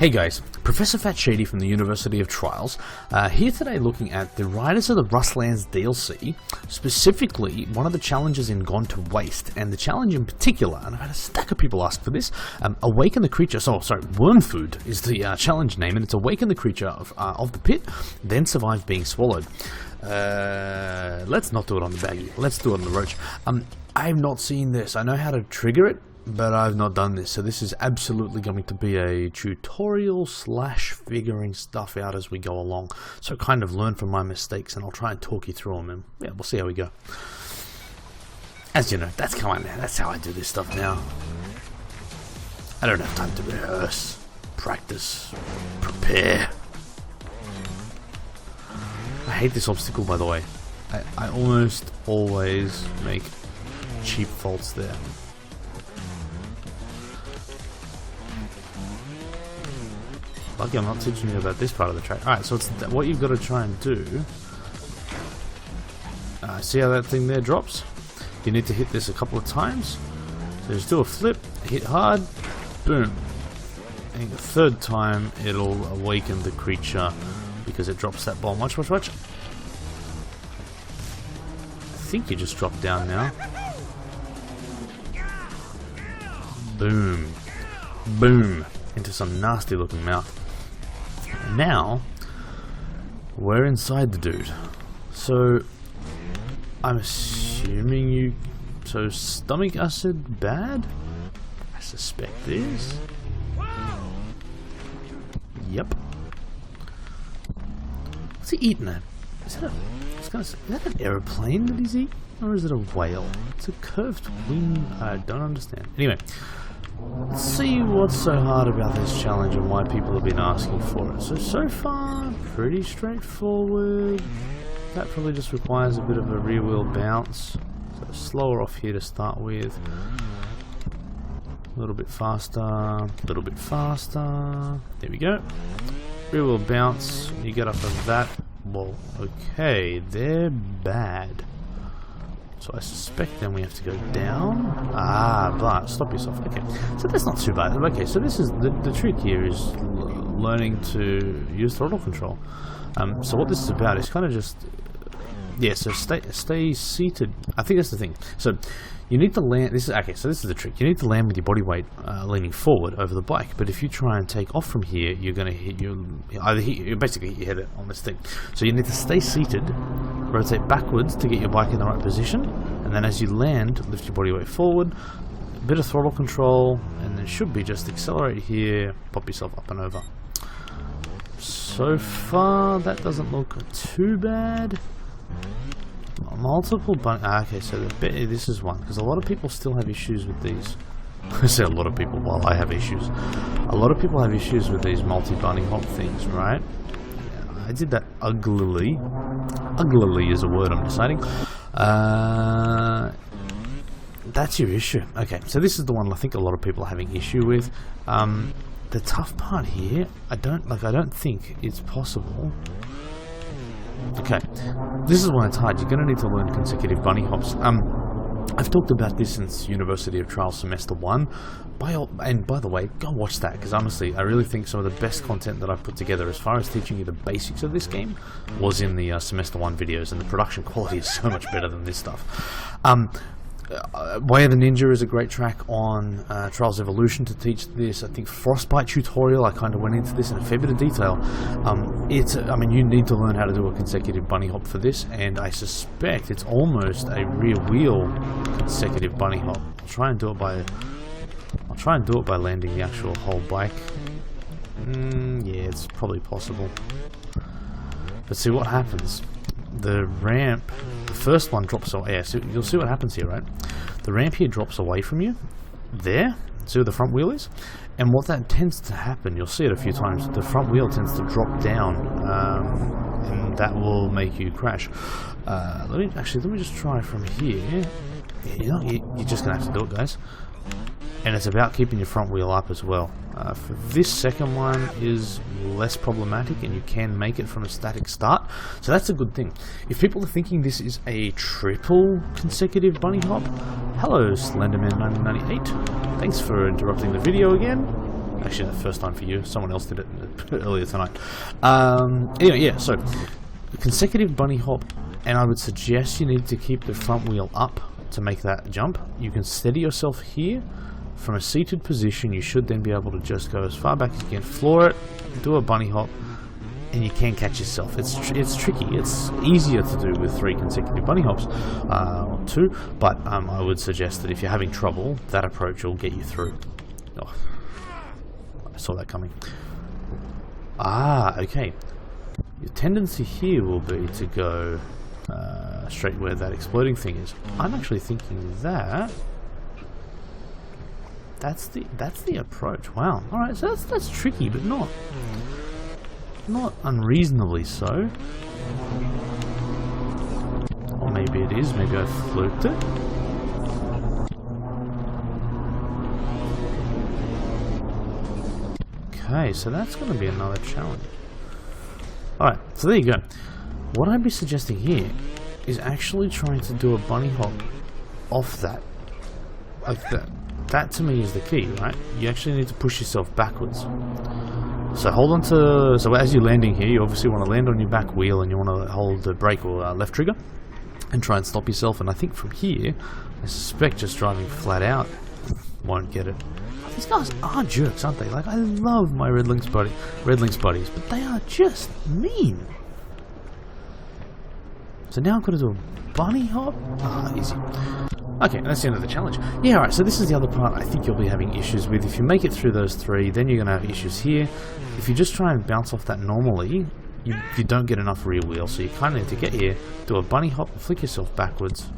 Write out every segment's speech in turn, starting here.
Hey guys, Professor Fat Shady from the University of Trials, here today looking at the Riders of the Rustlands DLC, specifically one of the challenges in Gone to Waste, and the challenge in particular, and I've had a stack of people ask for this, Awaken the Creature, Wormfood is the challenge name, and it's Awaken the Creature of the Pit, then survive being swallowed. Let's not do it on the baggie, let's do it on the roach. I've not seen this, I know how to trigger it, but I've not done this, so this is absolutely going to be a tutorial slash figuring stuff out as we go along. So kind of learn from my mistakes, and I'll try and talk you through them, and yeah, we'll see how we go. As you know, that's how I do this stuff now. I don't have time to rehearse, practice, prepare. I hate this obstacle, by the way. I almost always make cheap faults there. Lucky I'm not teaching you about this part of the track. Alright, so it's what you've got to try and do. See how that thing there drops? You need to hit this a couple of times. So just do a flip, hit hard, boom. And the third time it'll awaken the creature because it drops that bomb. Watch, watch, watch. I think you just dropped down now. Boom. Boom. Into some nasty looking mouth. Now, we're inside the dude. So, I'm assuming you... So, stomach acid bad? I suspect this. Yep. What's he eating at? Is that an aeroplane that he's eating? Or is it a whale? It's a curved wing. I don't understand. Anyway. Let's see what's so hard about this challenge and why people have been asking for it. So far, pretty straightforward. That probably just requires a bit of a rear wheel bounce. So slower off here to start with. A little bit faster, a little bit faster. There we go. Rear wheel bounce, you get up of that. Well, okay, they're bad. So I suspect then we have to go down. But stop yourself. Okay, so that's not too bad. Okay, so this is the trick here is learning to use throttle control. So what this is about is kind of just so stay seated. I think that's the thing. So you need to land. This is the trick. You need to land with your body weight leaning forward over the bike. But if you try and take off from here, you're going to hit basically hit your head on this thing. So you need to stay seated, rotate backwards to get your bike in the right position, and then as you land, lift your body weight forward, a bit of throttle control, and then should be just accelerate here, pop yourself up and over. So far, that doesn't look too bad. Multiple okay, so this is one, because a lot of people still have issues with these. I say a lot of people, while I have issues. A lot of people have issues with these multi-bunny hop things, right? Yeah, I did that uglily. Uglily is a word I'm deciding. That's your issue. Okay, so this is the one I think a lot of people are having issue with. The tough part here, I don't think it's possible. Okay, this is why it's hard. You're going to need to learn consecutive bunny hops. I've talked about this since University of Trials Semester 1. And by the way, go watch that, because honestly, I really think some of the best content that I've put together as far as teaching you the basics of this game was in the Semester 1 videos, and the production quality is so much better than this stuff. Way of the Ninja is a great track on Trials Evolution to teach this. I think Frostbite tutorial, I kind of went into this in a fair bit of detail. You need to learn how to do a consecutive bunny hop for this, and I suspect it's almost a rear wheel consecutive bunny hop. I'll try and do it by landing the actual whole bike. Yeah, it's probably possible. But see what happens. The ramp, the first one drops away. Yeah, so you'll see what happens here, right? The ramp here drops away from you. There, see where the front wheel is? And what that tends to happen, you'll see it a few times, the front wheel tends to drop down, and that will make you crash. Let me just try from here. Yeah, you're just going to have to do it, guys. And it's about keeping your front wheel up as well. For this second one is less problematic, and you can make it from a static start, so that's a good thing. If people are thinking this is a triple consecutive bunny hop, hello Slenderman1998, thanks for interrupting the video again. Actually, the first time for you. Someone else did it earlier tonight. Anyway, yeah, so consecutive bunny hop, and I would suggest you need to keep the front wheel up to make that jump. You can steady yourself here from a seated position. You should then be able to just go as far back as you can, floor it, do a bunny hop, and you can catch yourself. It's tricky. It's easier to do with 3 consecutive bunny hops, or 2, but I would suggest that if you're having trouble, that approach will get you through. Oh, I saw that coming. Ah, okay. Your tendency here will be to go straight where that exploding thing is. I'm actually thinking that's the approach. Wow. All right, so that's tricky, but not unreasonably so. Or maybe it is. Maybe I fluked it. Okay, so that's going to be another challenge. Alright, so there you go. What I'd be suggesting here is actually trying to do a bunny hop off that. Like that. That to me is the key, right? You actually need to push yourself backwards. So hold on to... So as you're landing here, you obviously want to land on your back wheel and you want to hold the brake or left trigger and try and stop yourself. And I think from here, I suspect just driving flat out won't get it. These guys are jerks, aren't they? Like, I love my Red Lynx buddies, but they are just mean. So now I've got to do a bunny hop. Ah, easy. Okay, that's the end of the challenge. Yeah, alright, so this is the other part I think you'll be having issues with. If you make it through those 3, then you're going to have issues here. If you just try and bounce off that normally, you don't get enough rear wheel, so you kind of need to get here, do a bunny hop, flick yourself backwards.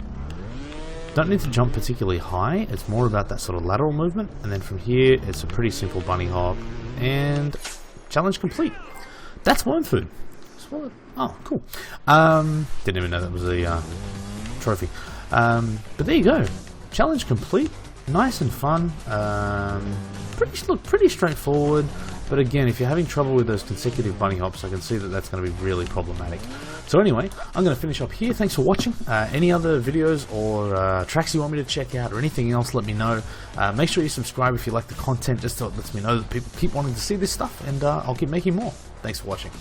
Don't need to jump particularly high, it's more about that sort of lateral movement, and then from here, it's a pretty simple bunny hop, and challenge complete. That's Wormfood. Oh, cool. Didn't even know that was a trophy. But there you go. Challenge complete. Nice and fun. Pretty straightforward. But again, if you're having trouble with those consecutive bunny hops, I can see that that's going to be really problematic. So anyway, I'm going to finish up here. Thanks for watching. Any other videos or tracks you want me to check out or anything else, let me know. Make sure you subscribe if you like the content. Just so it lets me know that people keep wanting to see this stuff, and I'll keep making more. Thanks for watching.